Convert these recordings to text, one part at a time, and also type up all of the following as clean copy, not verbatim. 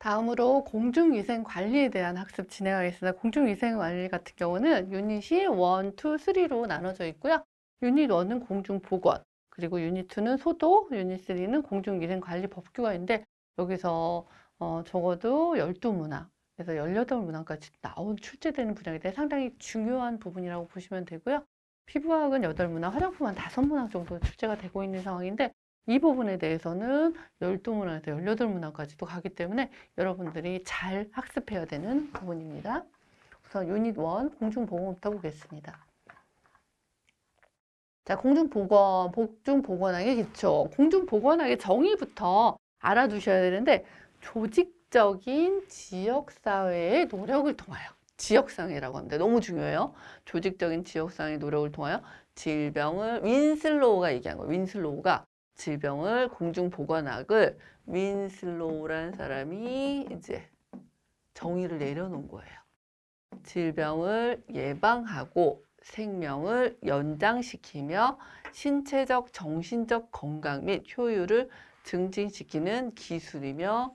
다음으로 공중위생관리에 대한 학습 진행하겠습니다. 공중위생관리 같은 경우는 유닛이 1, 2, 3로 나눠져 있고요. 유닛 1은 공중보건, 그리고 유닛 2는 소독, 유닛 3는 공중위생관리 법규가 있는데 여기서 적어도 12문항, 그래서 18문항까지 출제되는 분야이기 때문에 상당히 중요한 부분이라고 보시면 되고요. 피부학은 8문항, 화장품은 5문항 정도 출제가 되고 있는 상황인데 이 부분에 대해서는 12문항에서 18문항까지도 가기 때문에 여러분들이 잘 학습해야 되는 부분입니다. 우선 유닛 1 공중보건부터 보겠습니다. 자, 공중보건학의 기초. 공중보건학의 정의부터 알아두셔야 되는데 조직적인 지역사회의 노력을 통하여 지역사회라고 합니다. 너무 중요해요. 조직적인 지역사회의 노력을 통하여 질병을 윈슬로우가 얘기한 거예요. 윈슬로우가 질병을 공중보건학을 윈슬로우라는 사람이 이제 정의를 내려놓은 거예요. 질병을 예방하고 생명을 연장시키며 신체적, 정신적 건강 및 효율을 증진시키는 기술이며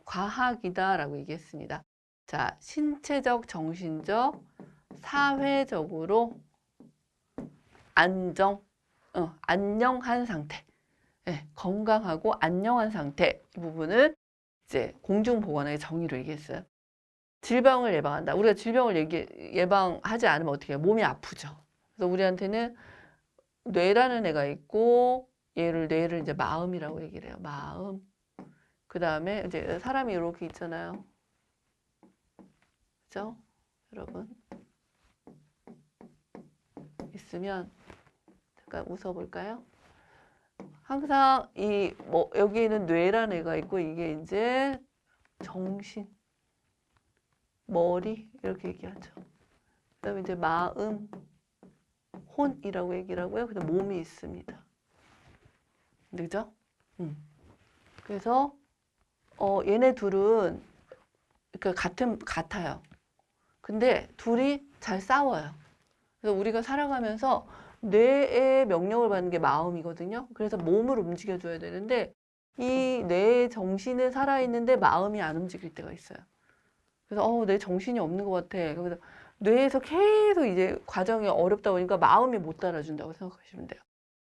과학이다라고 얘기했습니다. 자, 신체적, 정신적, 사회적으로 안녕한 상태, 건강하고 안녕한 상태 이 부분을 이제 공중보건학의 정의로 얘기했어요. 질병을 예방한다. 우리가 질병을 예방하지 않으면 어떻게 해요? 몸이 아프죠. 그래서 우리한테는 뇌라는 애가 있고 뇌를 이제 마음이라고 얘기를 해요. 마음. 그 다음에 이제 사람이 이렇게 있잖아요. 그죠? 여러분. 있으면 잠깐 웃어볼까요? 항상 여기에는 뇌라는 애가 있고 이게 이제 정신, 머리 이렇게 얘기하죠. 그다음에 이제 마음, 혼이라고 얘기를 하고요. 그다음 몸이 있습니다. 그죠? 그래서 얘네 둘은 같아요. 근데 둘이 잘 싸워요. 그래서 우리가 살아가면서 뇌의 명령을 받는 게 마음이거든요. 그래서 몸을 움직여줘야 되는데 이 뇌의 정신은 살아있는데 마음이 안 움직일 때가 있어요. 그래서 내 정신이 없는 것 같아. 그래서 뇌에서 계속 이제 과정이 어렵다 보니까 마음이 못 따라준다고 생각하시면 돼요.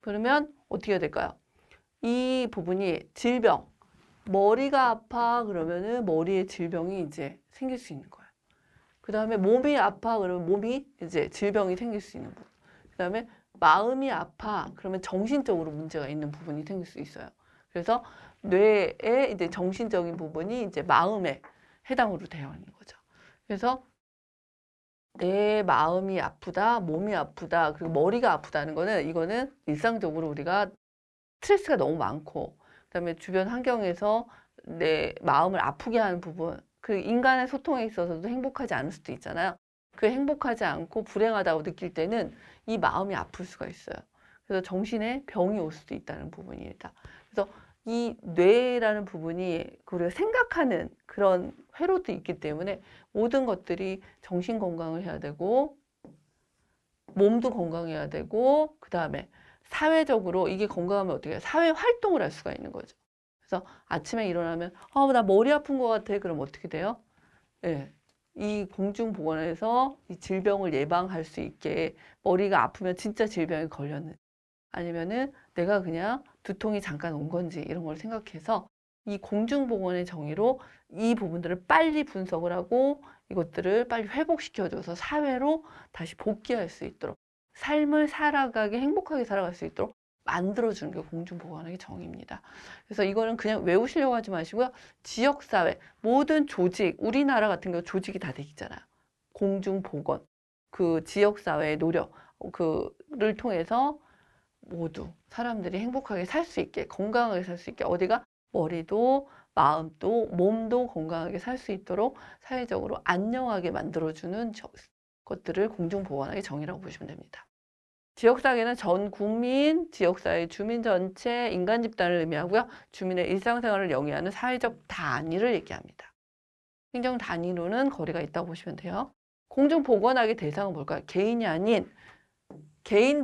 그러면 어떻게 해야 될까요? 이 부분이 질병, 머리가 아파 그러면은 머리에 질병이 이제 생길 수 있는 거예요. 그 다음에 몸이 아파 그러면 몸이 이제 질병이 생길 수 있는 부분. 그 다음에 마음이 아파 그러면 정신적으로 문제가 있는 부분이 생길 수 있어요. 그래서 뇌의 이제 정신적인 부분이 이제 마음에 해당으로 되어 있는 거죠. 그래서 내 마음이 아프다, 몸이 아프다, 그리고 머리가 아프다는 거는 이거는 일상적으로 우리가 스트레스가 너무 많고 그다음에 주변 환경에서 내 마음을 아프게 하는 부분, 그 인간의 소통에 있어서도 행복하지 않을 수도 있잖아요. 그 행복하지 않고 불행하다고 느낄 때는 이 마음이 아플 수가 있어요. 그래서 정신에 병이 올 수도 있다는 부분입니다. 그래서 이 뇌라는 부분이 우리가 생각하는 그런 회로도 있기 때문에 모든 것들이 정신 건강을 해야 되고 몸도 건강해야 되고 그 다음에 사회적으로 이게 건강하면 어떻게 해요? 사회 활동을 할 수가 있는 거죠. 그래서 아침에 일어나면 나 머리 아픈 것 같아. 그럼 어떻게 돼요? 예. 이 공중보건에서 이 질병을 예방할 수 있게 머리가 아프면 진짜 질병에 걸렸는 아니면은 내가 그냥 두통이 잠깐 온 건지 이런 걸 생각해서 이 공중보건의 정의로 이 부분들을 빨리 분석을 하고 이것들을 빨리 회복시켜줘서 사회로 다시 복귀할 수 있도록 삶을 살아가게 행복하게 살아갈 수 있도록 만들어주는 게 공중보건학의 정의입니다. 그래서 이거는 그냥 외우시려고 하지 마시고요. 지역사회, 모든 조직, 우리나라 같은 경우 조직이 다 돼 있잖아요. 공중보건, 그 지역사회의 노력, 그를 통해서 모두 사람들이 행복하게 살 수 있게, 건강하게 살 수 있게, 어디가 머리도 마음도 몸도 건강하게 살 수 있도록 사회적으로 안녕하게 만들어주는 것들을 공중보건학의 정의라고 보시면 됩니다. 지역사회는 전 국민, 지역사회 주민 전체, 인간 집단을 의미하고요. 주민의 일상생활을 영위하는 사회적 단위를 얘기합니다. 행정 단위로는 거리가 있다고 보시면 돼요. 공중보건학의 대상은 뭘까요? 개인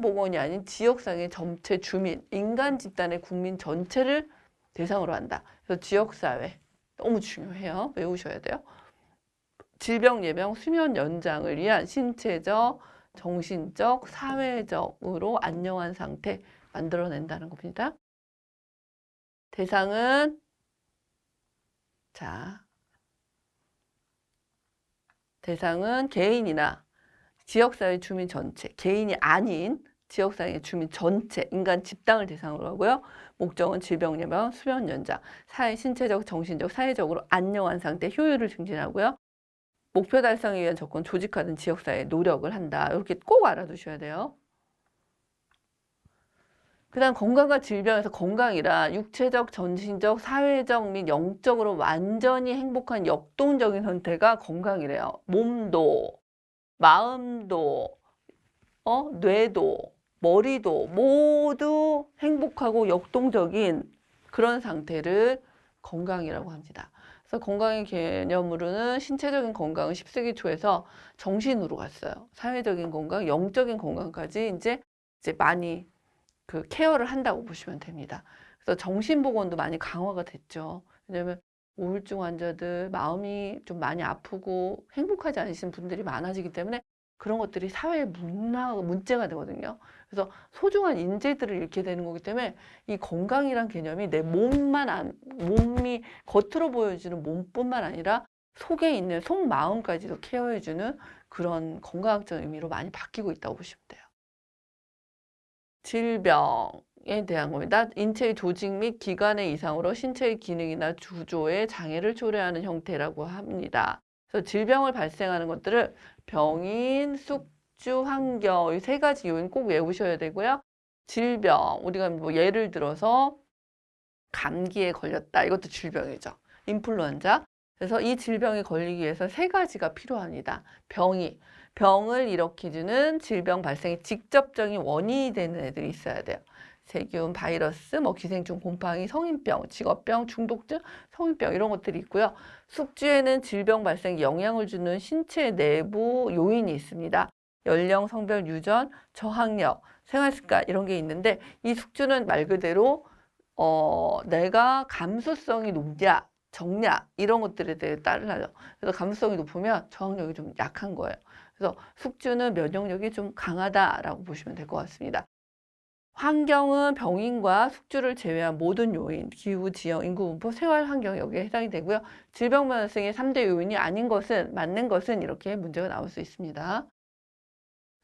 보건이 아닌 지역사회 전체 주민, 인간 집단의 국민 전체를 대상으로 한다. 그래서 지역사회, 너무 중요해요. 외우셔야 돼요. 질병 예방, 수면 연장을 위한 신체적, 정신적, 사회적으로 안녕한 상태 만들어낸다는 겁니다. 대상은 자, 대상은 개인이나 지역사회 주민 전체, 개인이 아닌 지역사회 주민 전체, 인간 집단을 대상으로 하고요. 목적은 질병 예방, 수면 연장, 사회 신체적, 정신적, 사회적으로 안녕한 상태, 효율을 증진하고요. 목표 달성에 위한 조건, 조직화된 지역사회에 노력을 한다. 이렇게 꼭 알아두셔야 돼요. 그 다음 건강과 질병에서 건강이라 육체적, 정신적, 사회적 및 영적으로 완전히 행복한 역동적인 상태가 건강이래요. 몸도, 마음도, 뇌도, 머리도 모두 행복하고 역동적인 그런 상태를 건강이라고 합니다. 그래서 건강의 개념으로는 신체적인 건강은 10세기 초에서 정신으로 갔어요. 사회적인 건강, 영적인 건강까지 이제 많이 그 케어를 한다고 보시면 됩니다. 그래서 정신보건도 많이 강화가 됐죠. 왜냐하면 우울증 환자들 마음이 좀 많이 아프고 행복하지 않으신 분들이 많아지기 때문에 그런 것들이 사회의 문제가 되거든요. 그래서 소중한 인재들을 잃게 되는 거기 때문에 이 건강이란 개념이 내 몸이 겉으로 보여지는 몸뿐만 아니라 속에 있는 속마음까지도 케어해주는 그런 건강학적 의미로 많이 바뀌고 있다고 보시면 돼요. 질병에 대한 겁니다. 인체의 조직 및 기관의 이상으로 신체의 기능이나 구조에 장애를 초래하는 형태라고 합니다. 그래서 질병을 발생하는 것들을 병인, 숙주, 환경 이 세 가지 요인 꼭 외우셔야 되고요. 질병, 우리가 뭐 예를 들어서 감기에 걸렸다. 이것도 질병이죠. 인플루엔자. 그래서 이 질병에 걸리기 위해서 세 가지가 필요합니다. 병을 일으켜주는 질병 발생의 직접적인 원인이 되는 애들이 있어야 돼요. 세균, 바이러스, 기생충, 곰팡이, 성인병, 직업병, 중독증, 성인병 이런 것들이 있고요. 숙주에는 질병 발생에 영향을 주는 신체 내부 요인이 있습니다. 연령, 성별, 유전, 저항력, 생활습관 이런 게 있는데 이 숙주는 말 그대로 내가 감수성이 높냐, 적냐 이런 것들에 대해 따르죠. 그래서 감수성이 높으면 저항력이 좀 약한 거예요. 그래서 숙주는 면역력이 좀 강하다라고 보시면 될 것 같습니다. 환경은 병인과 숙주를 제외한 모든 요인, 기후, 지형, 인구 분포, 생활 환경 여기에 해당이 되고요. 질병 발생의 3대 요인이 아닌 것은, 맞는 것은 이렇게 문제가 나올 수 있습니다.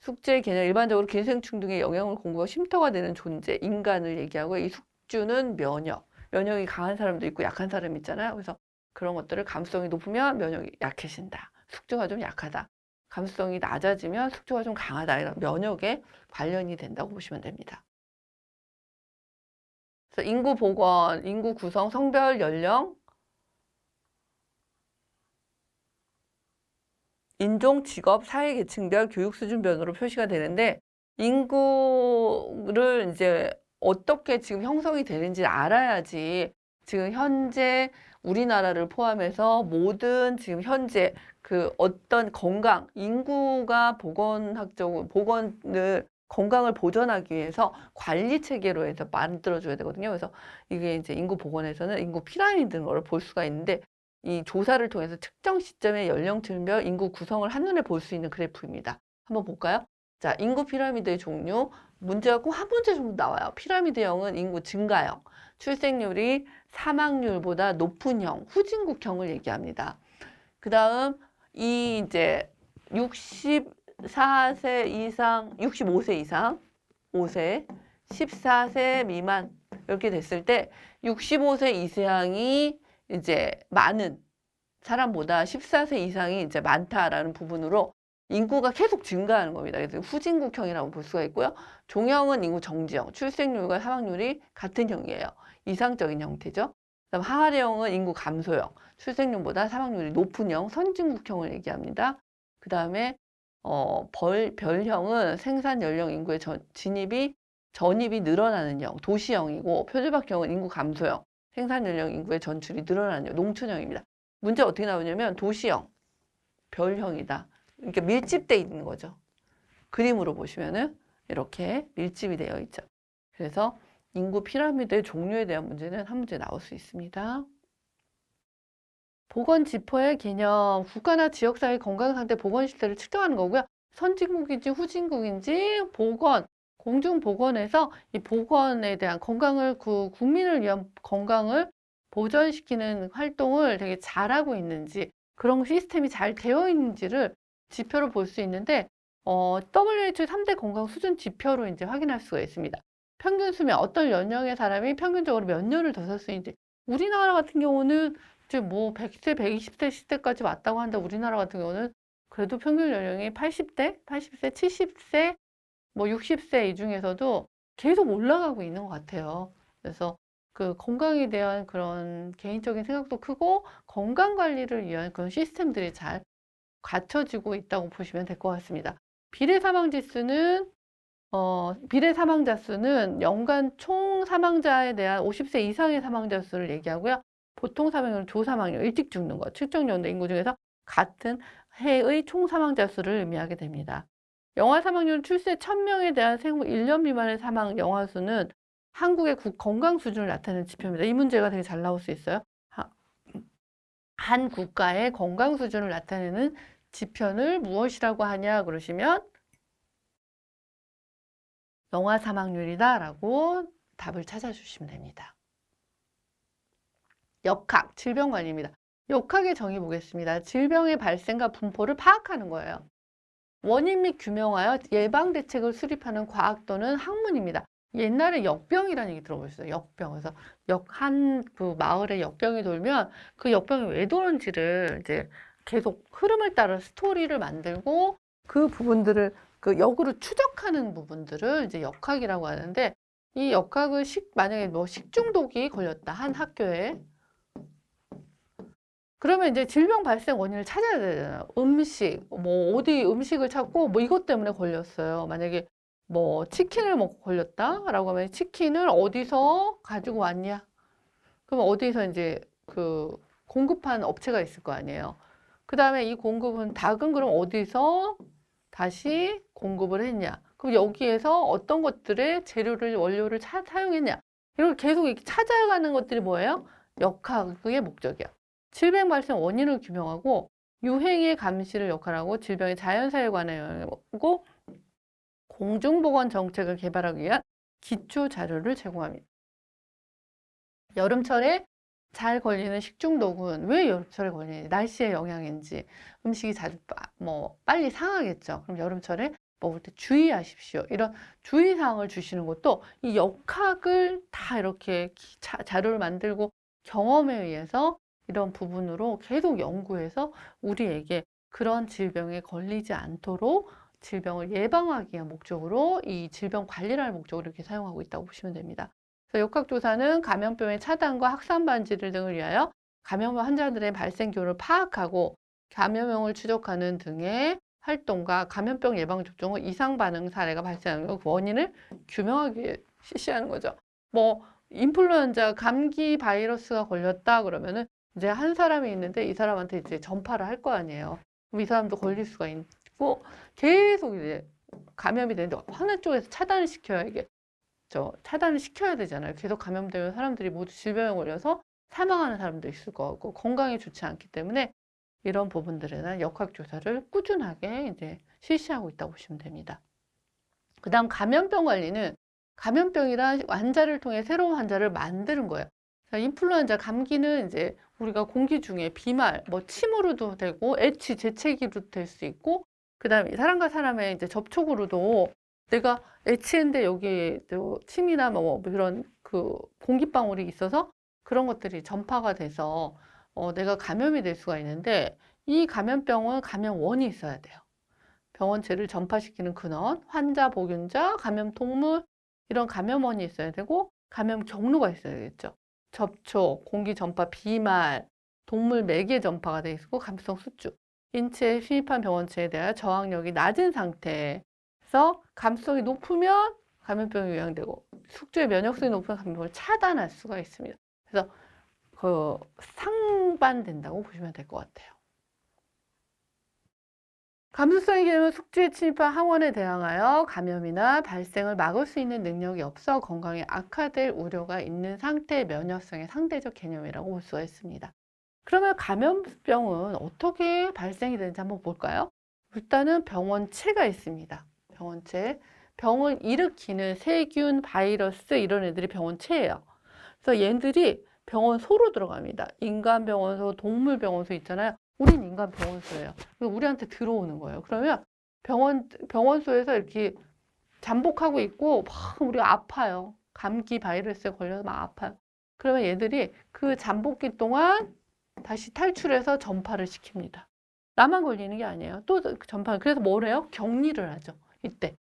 숙주의 개념, 일반적으로 기생충 등의 영양을 공급하고 쉼터가 되는 존재, 인간을 얘기하고 이 숙주는 면역이 강한 사람도 있고 약한 사람이 있잖아요. 그래서 그런 것들을 감수성이 높으면 면역이 약해진다. 숙주가 좀 약하다. 감수성이 낮아지면 숙주가 좀 강하다. 이런 면역에 관련이 된다고 보시면 됩니다. 그래서 인구 복원, 인구 구성, 성별, 연령, 인종, 직업, 사회 계층별, 교육 수준별로 표시가 되는데 인구를 이제 어떻게 지금 형성이 되는지 알아야지 지금 현재 우리나라를 포함해서 모든 지금 현재 그 어떤 건강, 인구가 건강을 보존하기 위해서 관리 체계로 해서 만들어줘야 되거든요. 그래서 이게 이제 인구 복원에서는 인구 피라미드인 걸 볼 수가 있는데 이 조사를 통해서 특정 시점의 연령층별 인구 구성을 한눈에 볼 수 있는 그래프입니다. 한번 볼까요? 자, 인구 피라미드의 종류. 문제가 꼭 한 문제 정도 나와요. 피라미드형은 인구 증가형, 출생률이 사망률보다 높은 형, 후진국형을 얘기합니다. 그 다음, 이 이제 64세 이상, 65세 이상, 5세, 14세 미만, 이렇게 됐을 때 65세 이상이 이제 많은 사람보다 14세 이상이 이제 많다라는 부분으로 인구가 계속 증가하는 겁니다. 그래서 후진국형이라고 볼 수가 있고요. 종형은 인구 정지형, 출생률과 사망률이 같은 형이에요. 이상적인 형태죠. 그다음 항아리형은 인구 감소형, 출생률보다 사망률이 높은 형, 선진국형을 얘기합니다. 그 다음에 별형은 생산 연령 인구의 전입이 늘어나는 형, 도시형이고 표주박형은 인구 감소형, 생산 연령 인구의 전출이 늘어나는 형, 농촌형입니다. 문제 어떻게 나오냐면 도시형, 별형이다. 그러니까 밀집돼 있는 거죠. 그림으로 보시면은 이렇게 밀집이 되어 있죠. 그래서 인구 피라미드의 종류에 대한 문제는 한 문제 나올 수 있습니다. 보건 지표의 개념, 국가나 지역사회 건강 상태 보건 실태를 측정하는 거고요. 선진국인지 후진국인지 보건, 공중보건에서 이 보건에 대한 건강을 국민을 위한 건강을 보전시키는 활동을 되게 잘하고 있는지 그런 시스템이 잘 되어 있는지를 지표로 볼 수 있는데 WHO 3대 건강 수준 지표로 이제 확인할 수가 있습니다. 평균 수명, 어떤 연령의 사람이 평균적으로 몇 년을 더 살 수 있는지. 우리나라 같은 경우는 이제 뭐 100세, 120세, 10대까지 왔다고 한다. 우리나라 같은 경우는 그래도 평균 연령이 80대, 80세, 70세, 뭐 60세 이 중에서도 계속 올라가고 있는 것 같아요. 그래서 그 건강에 대한 그런 개인적인 생각도 크고 건강 관리를 위한 그런 시스템들이 잘 갖춰지고 있다고 보시면 될 것 같습니다. 비례 사망자 수는 연간 총 사망자에 대한 50세 이상의 사망자 수를 얘기하고요. 보통 사망률, 조사망률, 일찍 죽는 것, 측정 연도 인구 중에서 같은 해의 총 사망자 수를 의미하게 됩니다. 영아 사망률 출생 1000명에 대한 생후 1년 미만의 사망 영아 수는 한국의 건강 수준을 나타내는 지표입니다. 이 문제가 되게 잘 나올 수 있어요. 한 국가의 건강 수준을 나타내는 지표를 무엇이라고 하냐 그러시면 영아 사망률이다 라고 답을 찾아주시면 됩니다. 역학, 질병관리입니다. 역학의 정의 보겠습니다. 질병의 발생과 분포를 파악하는 거예요. 원인 및 규명하여 예방 대책을 수립하는 과학 또는 학문입니다. 옛날에 역병이라는 얘기 들어보셨어요? 역병. 그래서 그 마을에 역병이 돌면 그 역병이 왜 도는지를 이제 계속 흐름을 따라 스토리를 만들고 그 부분들을 그 역으로 추적하는 부분들을 이제 역학이라고 하는데 이 역학은 만약에 뭐 식중독이 걸렸다 한 학교에 그러면 이제 질병 발생 원인을 찾아야 되잖아요. 음식, 뭐 어디 음식을 찾고 뭐 이것 때문에 걸렸어요. 만약에 뭐 치킨을 먹고 걸렸다라고 하면 치킨을 어디서 가지고 왔냐? 그럼 어디서 이제 그 공급한 업체가 있을 거 아니에요. 그 다음에 이 공급은 닭은 그럼 어디서 다시 공급을 했냐? 그럼 여기에서 어떤 것들의 재료를 원료를 사용했냐? 이걸 계속 이렇게 찾아가는 것들이 뭐예요? 역학의 목적이야. 질병 발생 원인을 규명하고 유행의 감시를 역할하고 질병의 자연사에 관해 영향하고 공중보건 정책을 개발하기 위한 기초 자료를 제공합니다. 여름철에 잘 걸리는 식중독은 왜 여름철에 걸리는지, 날씨의 영향인지, 음식이 자주 빨리 상하겠죠. 그럼 여름철에 먹을 때 주의하십시오. 이런 주의사항을 주시는 것도 이 역학을 다 이렇게 자료를 만들고 경험에 의해서 이런 부분으로 계속 연구해서 우리에게 그런 질병에 걸리지 않도록 질병을 예방하기 위한 목적으로 이 질병 관리라는 목적으로 이렇게 사용하고 있다고 보시면 됩니다. 그래서 역학조사는 감염병의 차단과 확산 방지를 등을 위하여 감염병 환자들의 발생 경로를 파악하고 감염병을 추적하는 등의 활동과 감염병 예방 접종 후 이상 반응 사례가 발생하는 그 원인을 규명하기 위해 실시하는 거죠. 뭐 인플루엔자 감기 바이러스가 걸렸다 그러면은 이제 한 사람이 있는데 이 사람한테 이제 전파를 할 거 아니에요. 그럼 이 사람도 걸릴 수가 있고 계속 이제 감염이 되는데 하나 쪽에서 차단을 시켜야 차단을 시켜야 되잖아요. 계속 감염되면 사람들이 모두 질병에 걸려서 사망하는 사람도 있을 것 같고 건강에 좋지 않기 때문에 이런 부분들에 대한 역학조사를 꾸준하게 이제 실시하고 있다고 보시면 됩니다. 그 다음 감염병 관리는 감염병이란 환자를 통해 새로운 환자를 만드는 거예요. 인플루엔자 감기는 이제 우리가 공기 중에 비말, 뭐 침으로도 되고 애취, 재채기로 될 수 있고 그 다음에 사람과 사람의 이제 접촉으로도 내가 애취했는데 여기 침이나 뭐 그런 그 공기방울이 있어서 그런 것들이 전파가 돼서 내가 감염이 될 수가 있는데 이 감염병은 감염원이 있어야 돼요. 병원체를 전파시키는 근원, 환자, 보균자, 감염 동물 이런 감염원이 있어야 되고 감염 경로가 있어야 되겠죠. 접촉, 공기 전파, 비말, 동물 매개 전파가 돼 있고 감염성 수축, 인체에 침입한 병원체에 대한 저항력이 낮은 상태에서 감염성이 높으면 감염병이 유행되고 숙주의 면역성이 높은 감염병을 차단할 수가 있습니다. 그래서 그 상반된다고 보시면 될 것 같아요. 감수성의 개념은 숙주에 침입한 항원에 대항하여 감염이나 발생을 막을 수 있는 능력이 없어 건강에 악화될 우려가 있는 상태의 면역성의 상대적 개념이라고 볼 수가 있습니다. 그러면 감염병은 어떻게 발생이 되는지 한번 볼까요? 일단은 병원체가 있습니다. 병원체. 병을 일으키는 세균, 바이러스 이런 애들이 병원체예요. 그래서 얘들이 병원소로 들어갑니다. 인간 병원소, 동물 병원소 있잖아요. 우린 인간 병원소예요. 우리한테 들어오는 거예요. 그러면 병원소에서 이렇게 잠복하고 있고 막 우리가 아파요. 감기 바이러스에 걸려서 막 아파요. 그러면 얘들이 그 잠복기 동안 다시 탈출해서 전파를 시킵니다. 나만 걸리는 게 아니에요. 또 전파. 그래서 뭘 해요? 격리를 하죠. 이때.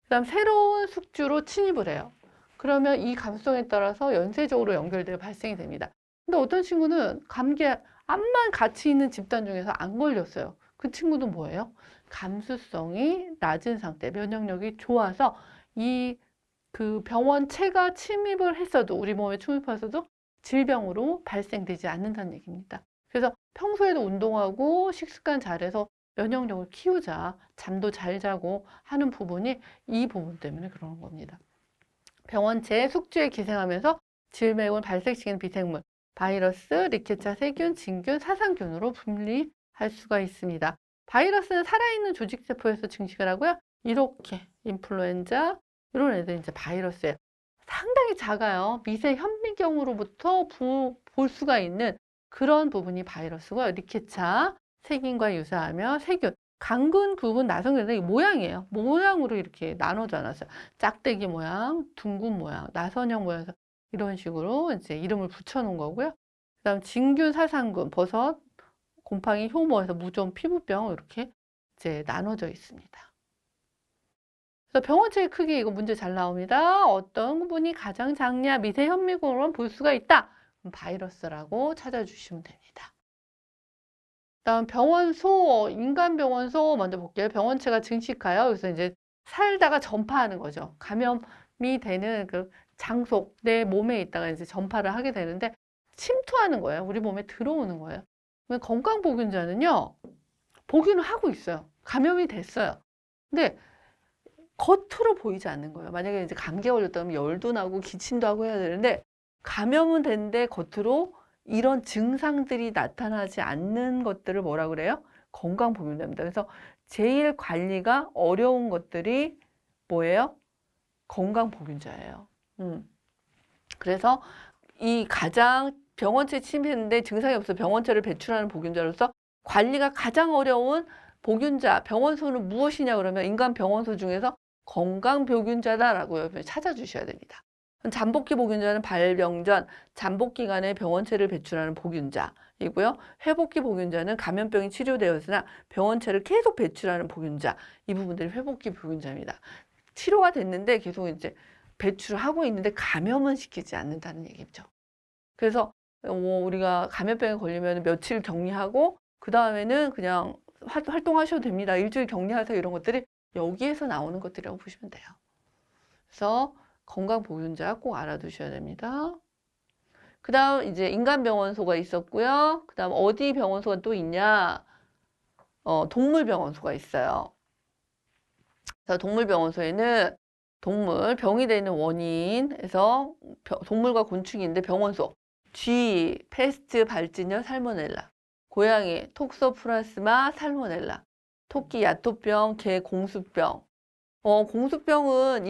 그다음 새로운 숙주로 침입을 해요. 그러면 이 감수성에 따라서 연쇄적으로 연결되어 발생이 됩니다. 근데 어떤 친구는 감기에 암만 같이 있는 집단 중에서 안 걸렸어요. 그 친구는 뭐예요? 감수성이 낮은 상태, 면역력이 좋아서 이 그 병원체가 침입을 했어도 우리 몸에 침입했어도 질병으로 발생되지 않는다는 얘기입니다. 그래서 평소에도 운동하고 식습관 잘해서 면역력을 키우자, 잠도 잘 자고 하는 부분이 이 부분 때문에 그러는 겁니다. 병원체 숙주에 기생하면서 질병을 발생시키는 비생물, 바이러스, 리케차 세균, 진균, 사상균으로 분리할 수가 있습니다. 바이러스는 살아있는 조직세포에서 증식을 하고요. 이렇게 인플루엔자 이런 애들이 이제 바이러스예요. 상당히 작아요. 미세 현미경으로부터 볼 수가 있는 그런 부분이 바이러스고요. 리케차 세균과 유사하며 세균, 강근 부분 나성균의 모양이에요. 모양으로 이렇게 나눠져 놨어요. 짝대기 모양, 둥근 모양, 나선형 모양에서 이런 식으로 이제 이름을 붙여놓은 거고요. 그다음 진균, 사상균, 버섯, 곰팡이, 효모에서 무좀, 피부병 이렇게 이제 나눠져 있습니다. 그래서 병원체의 크기 이거 문제 잘 나옵니다. 어떤 부분이 가장 작냐 미세 현미경으로만 볼 수가 있다. 그럼 바이러스라고 찾아주시면 됩니다. 다음 병원소, 인간 병원소 먼저 볼게요. 병원체가 증식하여 그래서 이제 살다가 전파하는 거죠. 감염이 되는 그 장소, 내 몸에 있다가 이제 전파를 하게 되는데 침투하는 거예요. 우리 몸에 들어오는 거예요. 건강보균자는요, 보균을 하고 있어요. 감염이 됐어요. 근데 겉으로 보이지 않는 거예요. 만약에 이제 감기에 걸렸다면 열도 나고 기침도 하고 해야 되는데 감염은 됐는데 겉으로 이런 증상들이 나타나지 않는 것들을 뭐라 그래요? 건강보균자입니다. 그래서 제일 관리가 어려운 것들이 뭐예요? 건강보균자예요. 그래서 이 가장 병원체 침입했는데 증상이 없어 병원체를 배출하는 보균자로서 관리가 가장 어려운 보균자, 병원소는 무엇이냐 그러면 인간 병원소 중에서 건강보균자다라고 찾아주셔야 됩니다. 잠복기 보균자는 발병 전 잠복기간에 병원체를 배출하는 보균자이고요. 회복기 보균자는 감염병이 치료되었으나 병원체를 계속 배출하는 보균자. 이 부분들이 회복기 보균자입니다. 치료가 됐는데 계속 이제 배출을 하고 있는데 감염은 시키지 않는다는 얘기죠. 그래서 우리가 감염병에 걸리면 며칠 격리하고 그 다음에는 그냥 활동하셔도 됩니다. 일주일 격리하세요. 이런 것들이 여기에서 나오는 것들이라고 보시면 돼요. 그래서 건강보균자 꼭 알아두셔야 됩니다. 그 다음 이제 인간병원소가 있었고요. 그 다음 어디 병원소가 또 있냐? 동물병원소가 있어요. 그래서 동물병원소에는 동물, 병이 되는 원인에서 동물과 곤충인데 병원소, 쥐, 패스트, 발진열, 살모넬라, 고양이, 톡소플라스마, 살모넬라, 토끼, 야토병, 개, 공수병. 공수병은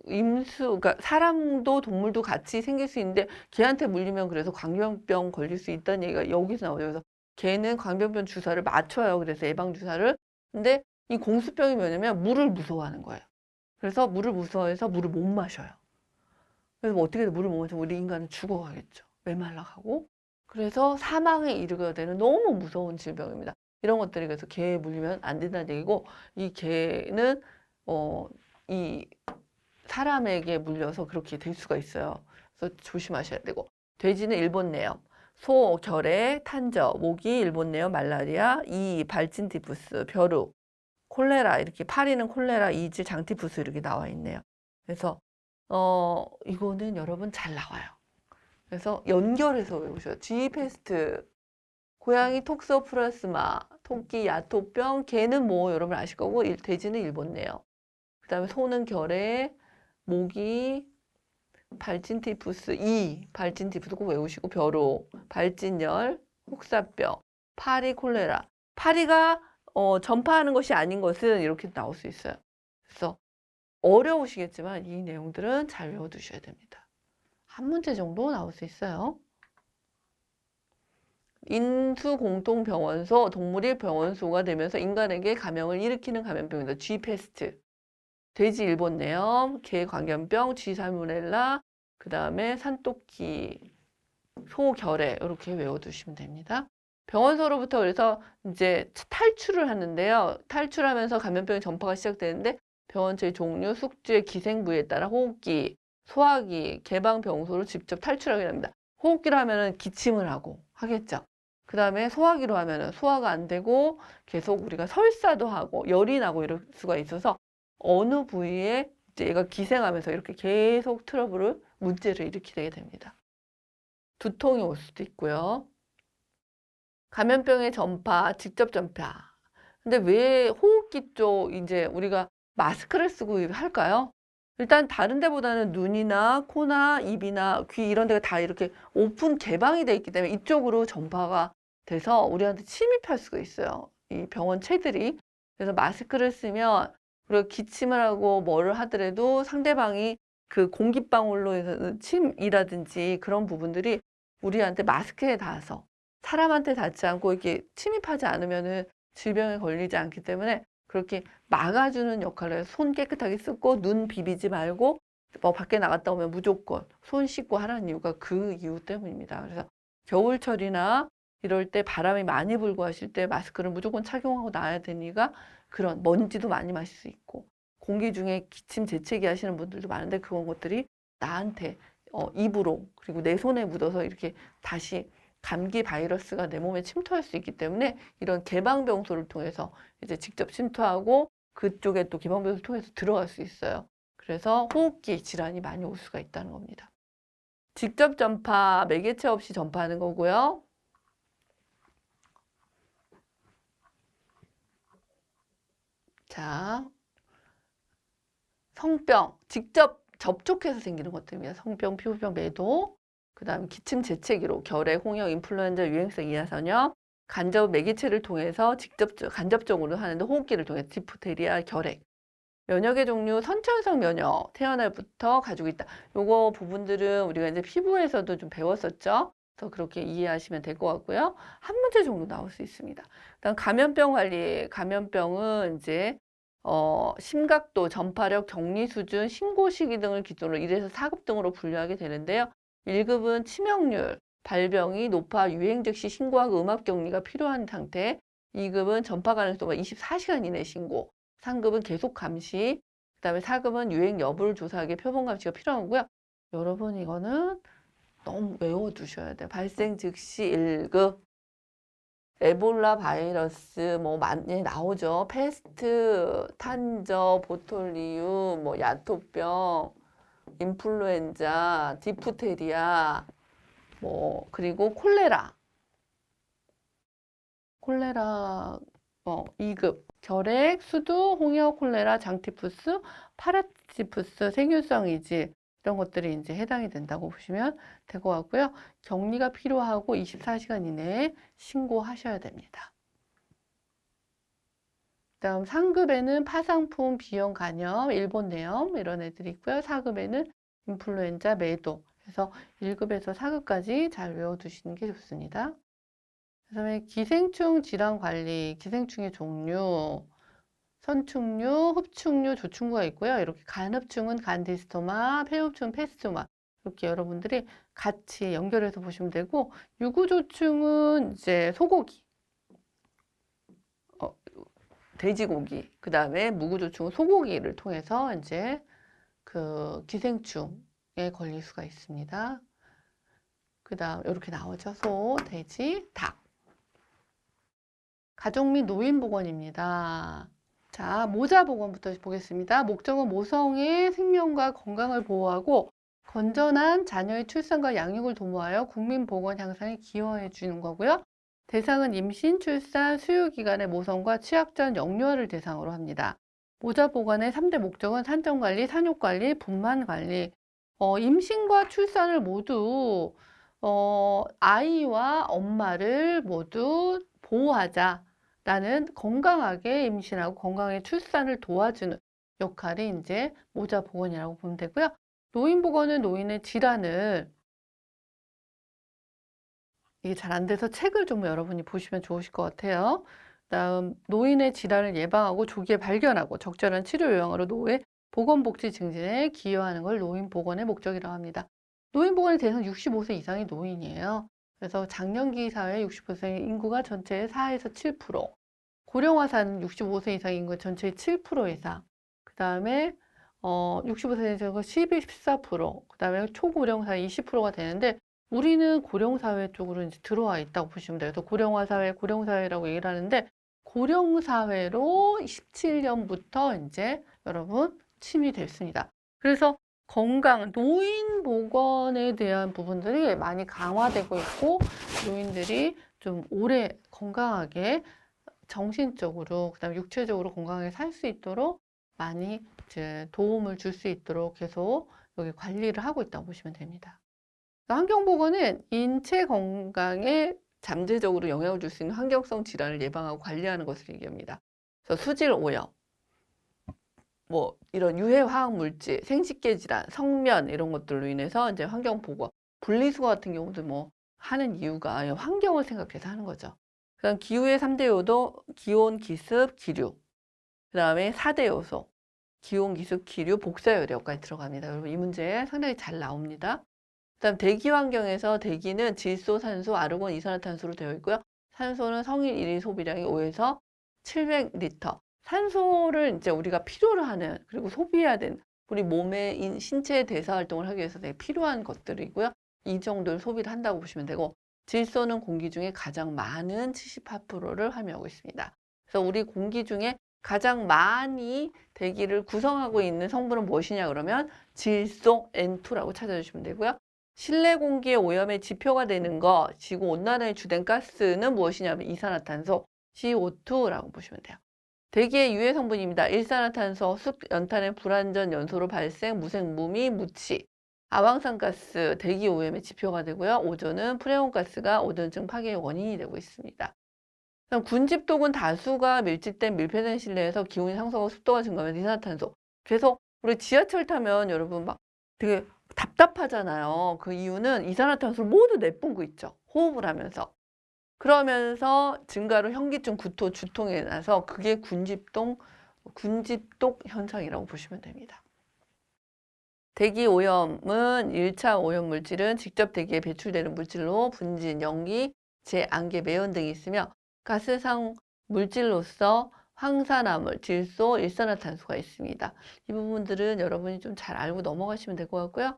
그러니까 사람도 동물도 같이 생길 수 있는데 개한테 물리면 그래서 광견병 걸릴 수 있다는 얘기가 여기서 나와요. 그래서 개는 광견병 주사를 맞춰요. 그래서 예방 주사를. 근데 이 공수병이 뭐냐면 물을 무서워하는 거예요. 그래서 물을 무서워해서 물을 못 마셔요. 그래서 뭐 어떻게든 물을 못 마시면 우리 인간은 죽어가겠죠. 메말라가고. 그래서 사망에 이르게 되는 너무 무서운 질병입니다. 이런 것들이 그래서 개에 물리면 안 된다는 얘기고 이 개는 이 사람에게 물려서 그렇게 될 수가 있어요. 그래서 조심하셔야 되고 돼지는 일본내염, 소, 결핵, 탄저, 모기, 일본내염, 말라리아, 이, 발진티푸스, 벼룩, 콜레라 이렇게 파리는 콜레라, 이즈, 장티푸스 이렇게 나와 있네요. 그래서 이거는 여러분 잘 나와요. 그래서 연결해서 외우셔요. 쥐 패스트, 고양이 톡소플라스마, 토끼 야토병, 개는 뭐 여러분 아실 거고 돼지는 일본내요. 그다음에 소는 결핵, 모기, 발진티푸스, 발진티푸스 꼭 외우시고 벼룩, 발진열, 혹사병, 파리, 콜레라. 파리가 전파하는 것이 아닌 것은 이렇게 나올 수 있어요. 그래서 어려우시겠지만 이 내용들은 잘 외워두셔야 됩니다. 한 문제 정도 나올 수 있어요. 인수공통병원소, 동물이 병원소가 되면서 인간에게 감염을 일으키는 감염병이다. G패스트, 돼지 일본내염, 개 광견병, G살모넬라, 그 다음에 산토끼, 소결핵 이렇게 외워두시면 됩니다. 병원소로부터 그래서 이제 탈출을 하는데요. 탈출하면서 감염병의 전파가 시작되는데 병원체의 종류, 숙주의 기생부위에 따라 호흡기, 소화기, 개방병소로 직접 탈출하게 됩니다. 호흡기로 하면은 기침을 하고 하겠죠. 그 다음에 소화기로 하면은 소화가 안 되고 계속 우리가 설사도 하고 열이 나고 이럴 수가 있어서 어느 부위에 이제 얘가 기생하면서 이렇게 계속 트러블을, 문제를 일으키게 됩니다. 두통이 올 수도 있고요. 감염병의 전파, 직접 전파. 근데 왜 호흡기 쪽 이제 우리가 마스크를 쓰고 할까요? 일단 다른 데보다는 눈이나 코나 입이나 귀 이런 데가 다 이렇게 오픈 개방이 돼 있기 때문에 이쪽으로 전파가 돼서 우리한테 침입할 수가 있어요. 이 병원체들이. 그래서 마스크를 쓰면 우리가 기침을 하고 뭐를 하더라도 상대방이 그 공기방울로 해서 침이라든지 그런 부분들이 우리한테 마스크에 닿아서 사람한테 닿지 않고 이렇게 침입하지 않으면은 질병에 걸리지 않기 때문에 그렇게 막아주는 역할을 해서 손 깨끗하게 씻고 눈 비비지 말고 뭐 밖에 나갔다 오면 무조건 손 씻고 하라는 이유가 그 이유 때문입니다. 그래서 겨울철이나 이럴 때 바람이 많이 불고 하실 때 마스크를 무조건 착용하고 나야 되니까 그런 먼지도 많이 마실 수 있고 공기 중에 기침 재채기 하시는 분들도 많은데 그런 것들이 나한테 입으로 그리고 내 손에 묻어서 이렇게 다시 감기 바이러스가 내 몸에 침투할 수 있기 때문에 이런 개방병소를 통해서 이제 직접 침투하고 그쪽에 또 개방병소를 통해서 들어갈 수 있어요. 그래서 호흡기 질환이 많이 올 수가 있다는 겁니다. 직접 전파, 매개체 없이 전파하는 거고요. 자, 성병, 직접 접촉해서 생기는 것들입니다. 성병, 피부병, 매도, 그 다음 기침, 재채기로 결핵, 홍역, 인플루엔자, 유행성 이하선염, 간접 매개체를 통해서 직접 간접적으로 하는데 호흡기를 통해 디프테리아, 결핵. 면역의 종류, 선천성 면역, 태어날부터 가지고 있다. 요거 부분들은 우리가 이제 피부에서도 좀 배웠었죠. 그래서 그렇게 이해하시면 될 것 같고요. 한 문제 정도 나올 수 있습니다. 그다음 감염병 관리, 감염병은 이제 심각도, 전파력, 격리 수준, 신고 시기 등을 기준으로 1에서 4급 등으로 분류하게 되는데요. 1급은 치명률, 발병이 높아 유행 즉시 신고하고 음압 격리가 필요한 상태. 2급은 전파 가능성과 24시간 이내 신고. 3급은 계속 감시. 그다음에 4급은 유행 여부를 조사하기 표본 감시가 필요하고요. 여러분 이거는 너무 외워두셔야 돼요. 발생 즉시 1급. 에볼라 바이러스 뭐 많이 나오죠. 페스트, 탄저, 보톨리움, 뭐 야토병, 인플루엔자, 디프테리아, 뭐 그리고 콜레라. 콜레라 2급. 결핵, 수두, 홍역, 콜레라, 장티푸스, 파라티푸스, 세균성 이질 이런 것들이 이제 해당이 된다고 보시면 될 것 같고요. 격리가 필요하고 24시간 이내에 신고하셔야 됩니다. 그다음 3급에는 파상풍, 비형 간염, 일본 내염 이런 애들이 있고요. 4급에는 인플루엔자, 매도. 그래서 1급에서 4급까지 잘 외워두시는 게 좋습니다. 그다음에 기생충 질환 관리, 기생충의 종류, 선충류, 흡충류, 조충구가 있고요. 이렇게 간흡충은 간디스토마, 폐흡충은 페스토마 이렇게 여러분들이 같이 연결해서 보시면 되고 유구조충은 이제 소고기, 돼지고기, 그 다음에 무구조충은 소고기를 통해서 이제 그 기생충에 걸릴 수가 있습니다. 그 다음 이렇게 나오죠. 소, 돼지, 닭. 가족 및 노인 보건입니다. 자, 모자 보건부터 보겠습니다. 목적은 모성의 생명과 건강을 보호하고 건전한 자녀의 출산과 양육을 도모하여 국민 보건 향상에 기여해 주는 거고요. 대상은 임신, 출산, 수유기간의 모성과 취약 전 영유아를 대상으로 합니다. 모자 보건의 3대 목적은 산정관리, 산육관리, 분만관리. 임신과 출산을 모두 아이와 엄마를 모두 보호하자라는 건강하게 임신하고 건강하게 출산을 도와주는 역할이 이제 모자보건이라고 보면 되고요. 노인보건은 노인의 질환을 이게 잘 안 돼서 책을 좀 여러분이 보시면 좋으실 것 같아요. 다음 노인의 질환을 예방하고 조기에 발견하고 적절한 치료 요양으로 노후의 보건복지 증진에 기여하는 걸 노인보건의 목적이라고 합니다. 노인보건의 대상 65세 이상의 노인이에요. 그래서 장년기 사회 65세 인구가 전체의 4에서 7%, 고령화 사는 65세 이상 인구 전체의 7% 이상, 그 다음에 65세 이상은 14%, 그 다음에 초고령 사회 20%가 되는데 우리는 고령사회 쪽으로 이제 들어와 있다고 보시면 돼요. 그래서 고령화 사회, 고령사회라고 얘기를 하는데 고령사회로 17년부터 이제 여러분 침입됐습니다. 그래서 건강, 노인 보건에 대한 부분들이 많이 강화되고 있고 노인들이 좀 오래 건강하게 정신적으로 그다음에 육체적으로 건강하게 살 수 있도록 많이 이제 도움을 줄 수 있도록 계속 여기 관리를 하고 있다고 보시면 됩니다. 환경보건은 인체 건강에 잠재적으로 영향을 줄 수 있는 환경성 질환을 예방하고 관리하는 것을 얘기합니다. 그래서 수질 오염, 뭐 이런 유해 화학 물질, 생식계 질환, 성면 이런 것들로 인해서 이제 환경보건, 분리수거 같은 경우도 뭐 하는 이유가 환경을 생각해서 하는 거죠. 그다음 기후의 3대 요도 기온, 기습, 기류. 그다음에 4대 요소 기온, 기습, 기류, 복사열역까지 들어갑니다. 여러분 이 문제 상당히 잘 나옵니다. 그다음 대기 환경에서 대기는 질소, 산소, 아르곤, 이산화탄소로 되어 있고요. 산소는 성인 1일 소비량이 5에서 700리터. 산소를 이제 우리가 필요로 하는 그리고 소비해야 되는 우리 몸의 신체 대사 활동을 하기 위해서 되게 필요한 것들이고요. 이 정도를 소비를 한다고 보시면 되고 질소는 공기 중에 가장 많은 78%를 함유하고 있습니다. 그래서 우리 공기 중에 가장 많이 대기를 구성하고 있는 성분은 무엇이냐 그러면 질소 N2라고 찾아주시면 되고요. 실내 공기의 오염의 지표가 되는 거, 지구 온난화의 주된 가스는 무엇이냐면 이산화탄소, CO2라고 보시면 돼요. 대기의 유해 성분입니다. 일산화탄소, 습, 연탄의 불완전 연소로 발생, 무색, 무미, 무치. 아황산가스, 대기 오염의 지표가 되고요. 오존은 프레온가스가 오존층 파괴의 원인이 되고 있습니다. 그다음 군집독은 다수가 밀집된 밀폐된 실내에서 기온이 상승하고 습도가 증가하면 이산화탄소. 계속 우리 지하철 타면 여러분 막 되게 답답하잖아요. 그 이유는 이산화탄소를 모두 내뿜고 있죠. 호흡을 하면서. 그러면서 증가로 현기증, 구토, 두통이 나서 그게 군집독 현상이라고 보시면 됩니다. 대기 오염은 1차 오염 물질은 직접 대기에 배출되는 물질로 분진, 연기, 재, 안개, 매연 등이 있으며 가스상 물질로서 황산화물, 질소, 일산화탄소가 있습니다. 이 부분들은 여러분이 좀 잘 알고 넘어가시면 될 것 같고요.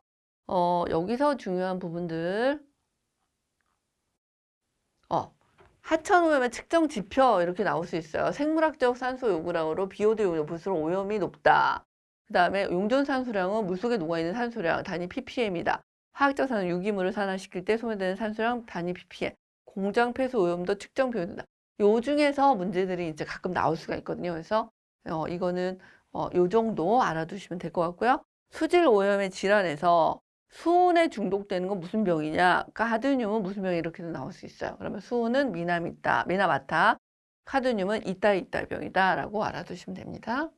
여기서 중요한 부분들 하천오염의 측정 지표 이렇게 나올 수 있어요. 생물학적 산소 요구량으로 비오드 용량 볼수록 오염이 높다. 그 다음에 용존산소량은 물속에 녹아있는 산소량 단위 ppm이다. 화학적 산소 유기물을 산화시킬 때 소모되는 산소량 단위 ppm. 공장 폐수 오염도 측정 비오드다. 요 중에서 문제들이 이제 가끔 나올 수가 있거든요. 그래서 이거는 요 정도 알아두시면 될 것 같고요. 수질 오염의 질환에서 수은에 중독되는 건 무슨 병이냐? 카드뮴은 무슨 병이 이렇게도 나올 수 있어요. 그러면 수은은 미나마타, 카드뮴은 이따 병이다라고 알아두시면 됩니다.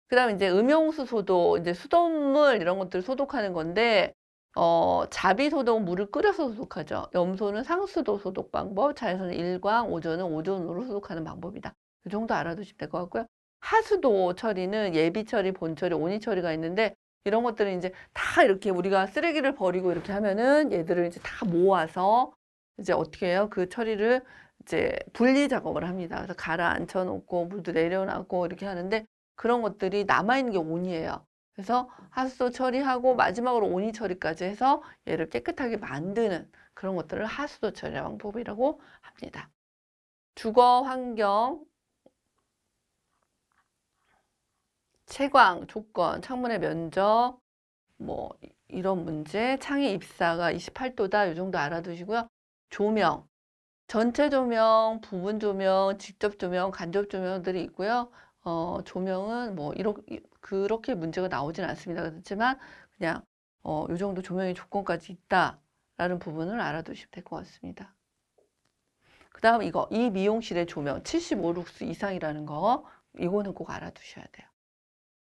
그다음 이제 음용수 소독, 이제 수돗물 이런 것들 소독하는 건데 자비 소독은 물을 끓여서 소독하죠. 염소는 상수도 소독 방법, 자외선은 일광, 오존은 오존으로 소독하는 방법이다. 이 정도 알아두시면 될 것 같고요. 하수도 처리는 예비 처리, 본 처리, 온이 처리가 있는데 이런 것들은 이제 다 이렇게 우리가 쓰레기를 버리고 이렇게 하면은 얘들을 이제 다 모아서 이제 어떻게 해요? 그 처리를 이제 분리 작업을 합니다. 그래서 가라앉혀 놓고 물도 내려놔고 이렇게 하는데 그런 것들이 남아있는 게 온이에요. 그래서 하수도 처리하고 마지막으로 온이 처리까지 해서 얘를 깨끗하게 만드는 그런 것들을 하수도 처리 방법이라고 합니다. 주거 환경, 채광, 조건, 창문의 면적, 뭐 이런 문제, 창의 입사가 28도다 이 정도 알아두시고요. 조명, 전체 조명, 부분 조명, 직접 조명, 간접 조명들이 있고요. 조명은 뭐 그렇게 문제가 나오진 않습니다. 그렇지만 그냥 이 정도 조명의 조건까지 있다. 라는 부분을 알아두시면 될 것 같습니다. 그 다음 이 미용실의 조명 75룩스 이상이라는 거, 이거는 꼭 알아두셔야 돼요.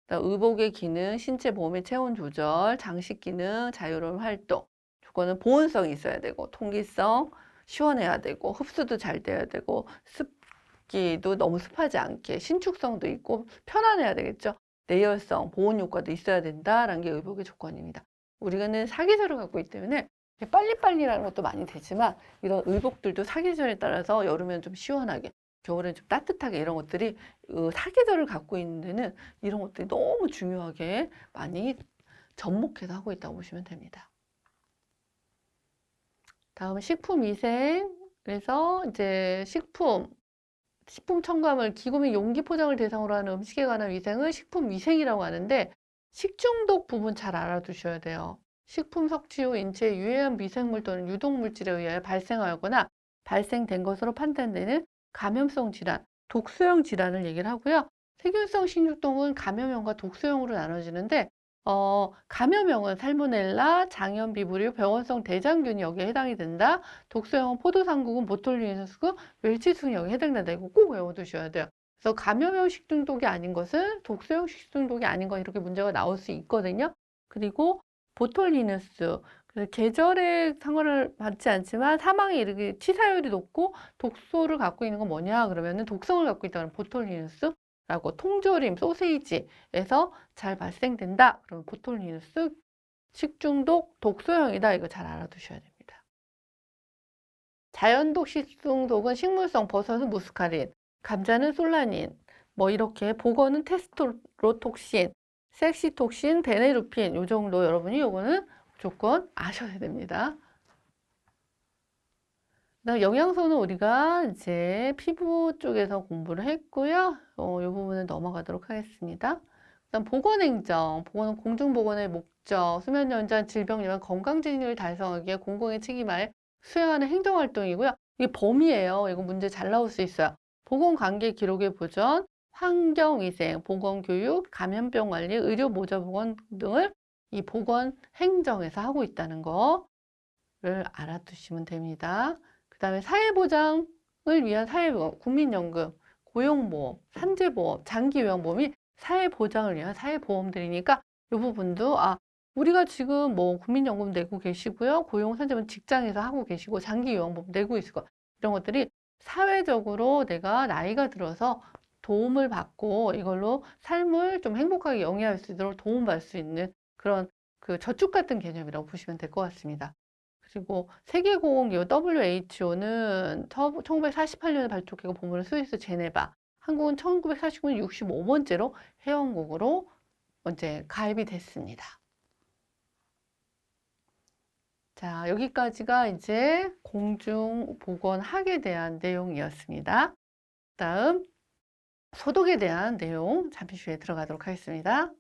의복의 기능, 신체 보호및 체온 조절, 장식 기능, 자유로운 활동. 조건은 보온성이 있어야 되고, 통기성, 시원해야 되고, 흡수도 잘 돼야 되고, 습기도 너무 습하지 않게, 신축성도 있고, 편안해야 되겠죠. 내열성, 보온 효과도 있어야 된다라는 게 의복의 조건입니다. 우리는 사계절을 갖고 있기 때문에 빨리빨리라는 것도 많이 되지만, 이런 의복들도 사계절에 따라서 여름에는 좀 시원하게, 겨울에는 좀 따뜻하게, 이런 것들이 사계절을 갖고 있는 데는 이런 것들이 너무 중요하게 많이 접목해서 하고 있다고 보시면 됩니다. 다음은 식품위생. 그래서 이제 식품 첨가물, 기구 및 용기 포장을 대상으로 하는 음식에 관한 위생을 식품위생이라고 하는데, 식중독 부분 잘 알아두셔야 돼요. 식품 섭취 후 인체에 유해한 미생물 또는 유독물질에 의하여 발생하거나 발생된 것으로 판단되는 감염성 질환, 독소형 질환을 얘기를 하고요. 세균성 식중독은 감염형과 독소형으로 나눠지는데, 감염형은 살모넬라, 장염 비브리오, 병원성 대장균이 여기에 해당이 된다. 독소형은 포도상구균, 보톨리누스균, 웰치순이 여기에 해당된다. 이거 꼭 외워두셔야 돼요. 그래서 감염형 식중독이 아닌 것은 독소형 식중독이 아닌 것, 이렇게 문제가 나올 수 있거든요. 그리고 보톨리누스, 계절에 상관을 받지 않지만 사망에 이르기 치사율이 높고 독소를 갖고 있는 건 뭐냐 그러면은 독성을 갖고 있다는 보톨리누스라고, 통조림, 소세지에서 잘 발생된다. 그러면 보톨리누스 식중독 독소형이다. 이거 잘 알아두셔야 됩니다. 자연독 식중독은 식물성, 버섯은 무스카린, 감자는 솔라닌, 뭐 이렇게, 복원은 테스토로톡신, 섹시톡신, 베네루핀, 요 정도 여러분이 요거는 무조건 아셔야 됩니다. 그다음 영양소는 우리가 이제 피부 쪽에서 공부를 했고요. 이 부분은 넘어가도록 하겠습니다. 그다음 보건행정. 보건은 공중보건의 목적, 수면 연장, 질병 예방, 건강 진흥을 달성하기 위해 공공의 책임을 수행하는 행정활동이고요. 이게 범위예요. 이거 문제 잘 나올 수 있어요. 보건관계 기록의 보존, 환경위생, 보건교육, 감염병 관리, 의료모자보건 등을 이 보건행정에서 하고 있다는 거를 알아두시면 됩니다. 그 다음에 사회보장을 위한 사회보험, 국민연금, 고용보험, 산재보험, 장기요양보험이 사회보장을 위한 사회보험들이니까 이 부분도 우리가 지금 뭐 국민연금 내고 계시고요, 고용, 산재보험 직장에서 하고 계시고, 장기요양보험 내고 있고, 이런 것들이 사회적으로 내가 나이가 들어서 도움을 받고 이걸로 삶을 좀 행복하게 영위할 수 있도록 도움받을 수 있는 그런 저축 같은 개념이라고 보시면 될 것 같습니다. 그리고 세계공원기구 WHO는 1948년에 발족했고 본부는 스위스 제네바, 한국은 1949년 65번째로 회원국으로 이제 가입이 됐습니다. 자, 여기까지가 이제 공중보건학에 대한 내용이었습니다. 다음 소독에 대한 내용 잠시 후에 들어가도록 하겠습니다.